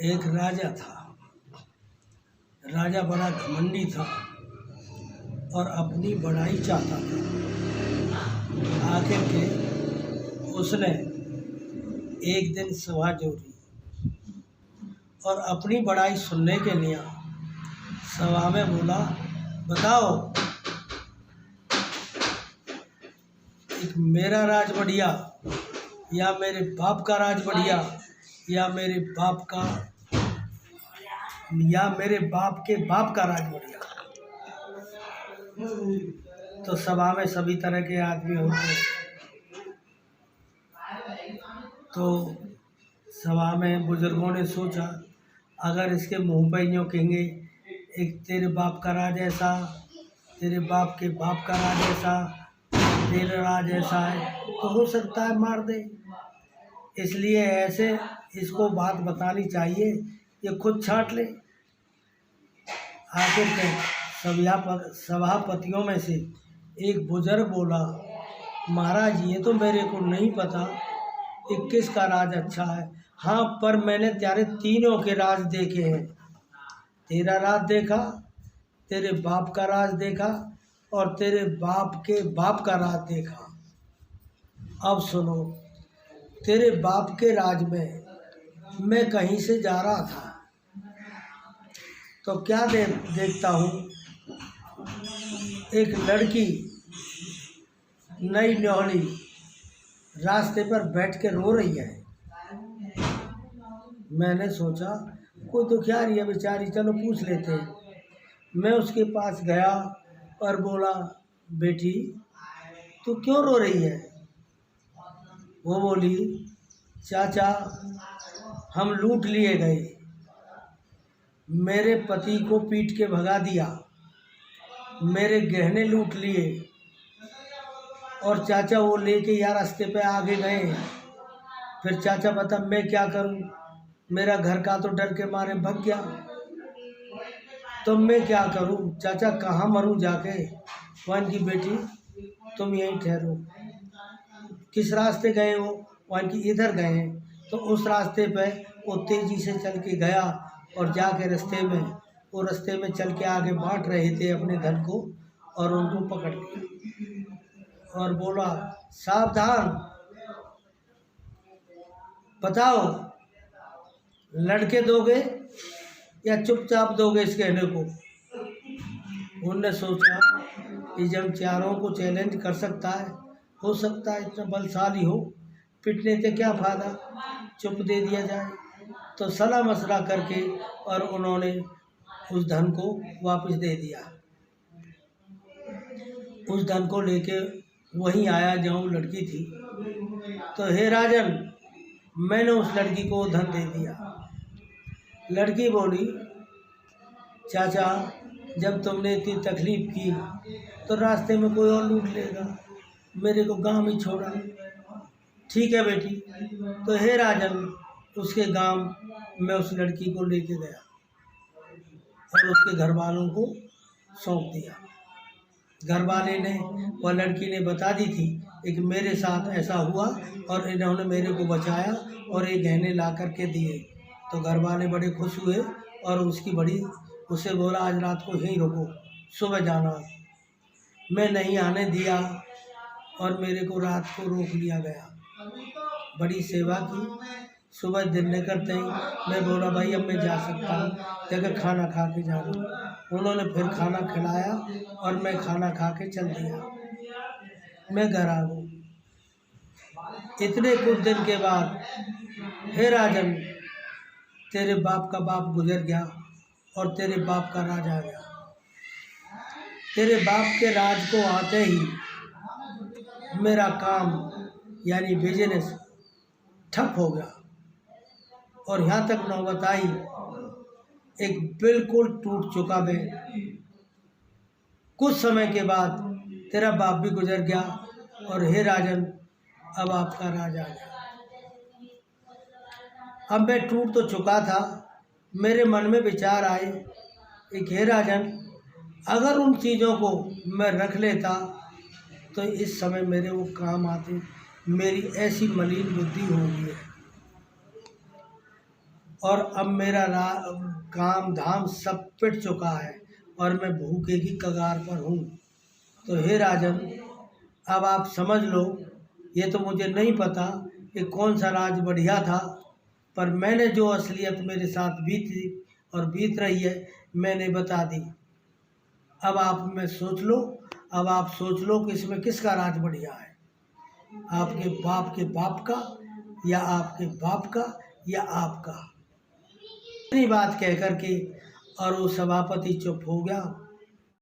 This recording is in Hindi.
एक राजा था। राजा बड़ा घमंडी था और अपनी बड़ाई चाहता था। आखिर के उसने एक दिन सभा जोड़ी और अपनी बड़ाई सुनने के लिए सभा में बोला, बताओ एक मेरा राज बढ़िया या मेरे बाप का राज बढ़िया या मेरे बाप के बाप का राज बढ़िया। तो सभा में सभी तरह के आदमी होते। तो सभा में बुजुर्गों ने सोचा, अगर इसके मुंह पर यूँ कहेंगे एक तेरे बाप का राज ऐसा, तेरे बाप के बाप का राज ऐसा, तेरा राज ऐसा है, तो हो सकता है मार दे। इसलिए ऐसे इसको बात बतानी चाहिए, ये खुद छांट ले। आखिर के सभापतियों में से एक बुजुर्ग बोला, महाराज ये तो मेरे को नहीं पता कि किसका राज अच्छा है। हाँ, पर मैंने तेरे तीनों के राज देखे हैं। तेरा राज देखा, तेरे बाप का राज देखा और तेरे बाप के बाप का राज देखा। अब सुनो, तेरे बाप के राज में मैं कहीं से जा रहा था तो क्या देखता हूँ, एक लड़की नई न्योली रास्ते पर बैठ के रो रही है। मैंने सोचा कोई दुखियारी है बेचारी, चलो पूछ लेते हैं। मैं उसके पास गया और बोला, बेटी तू क्यों रो रही है? वो बोली, चाचा हम लूट लिए गए, मेरे पति को पीट के भगा दिया, मेरे गहने लूट लिए और चाचा वो लेके यार रास्ते पे आगे गए। फिर चाचा बता मैं क्या करूं, मेरा घर का तो डर के मारे भग गया, तो मैं क्या करूं चाचा, कहाँ मरूं जाके? वन की बेटी तुम यहीं ठहरो। किस रास्ते गए हो? वन की इधर गए हैं। तो उस रास्ते पे वो तेजी से चल के गया और जाके रास्ते में चल के आगे बांट रहे थे अपने धन को और उनको पकड़ लिया और बोला, सावधान, बताओ लड़के दोगे या चुपचाप दोगे इस गहने को? उनने सोचा कि जब चारों को चैलेंज कर सकता है, हो सकता है इतना बलशाली हो, पिटने से क्या फ़ायदा, चुप दे दिया जाए। तो सलाह मशवरा करके और उन्होंने उस धन को वापस दे दिया। उस धन को लेके वहीं आया जहाँ लड़की थी। तो हे राजन, मैंने उस लड़की को धन दे दिया। लड़की बोली, चाचा जब तुमने इतनी तकलीफ़ की तो रास्ते में कोई और लूट लेगा, मेरे को गांव में छोड़ा। ठीक है बेटी। तो हे राजन, उसके गांव में उस लड़की को लेके गया और उसके घर वालों को सौंप दिया। घर वाले ने, वह लड़की ने बता दी थी कि मेरे साथ ऐसा हुआ और इन्होंने मेरे को बचाया और ये गहने ला कर के दिए। तो घर वाले बड़े खुश हुए और उससे बोला, आज रात को यहीं रुको, सुबह जाना। मैं नहीं आने दिया और मेरे को रात को रोक लिया गया। बड़ी सेवा की। सुबह दिन निकलते ही मैं बोला, भाई अब मैं जा सकता हूँ, जगह खाना खा के जाना। उन्होंने फिर खाना खिलाया और मैं खाना खा के चल दिया। मैं घर आ गई। इतने कुछ दिन के बाद, हे राजन, तेरे बाप का बाप गुजर गया और तेरे बाप का राज आ गया। तेरे बाप के राज को आते ही मेरा काम यानी बिजनेस ठप हो गया और यहाँ तक नौबत आई, एक बिल्कुल टूट चुका मैं। कुछ समय के बाद तेरा बाप भी गुजर गया और हे राजन, अब आपका राज आ गया। अब मैं टूट तो चुका था, मेरे मन में विचार आए, एक हे राजन, अगर उन चीज़ों को मैं रख लेता तो इस समय मेरे वो काम आते। मेरी ऐसी मलिन बुद्धि हो गई है। और अब मेरा काम धाम सब पिट चुका है और मैं भूखे की कगार पर हूँ। तो हे राजन, अब आप समझ लो, ये तो मुझे नहीं पता कि कौन सा राज बढ़िया था, पर मैंने जो असलियत मेरे साथ बीती और बीत रही है मैंने बता दी। अब आप में सोच लो, अब आप सोच लो कि इसमें किसका राज बढ़िया है, आपके बाप के बाप का या आपके बाप का या आपका। इतनी बात कह कर के और वो सभापति चुप हो गया।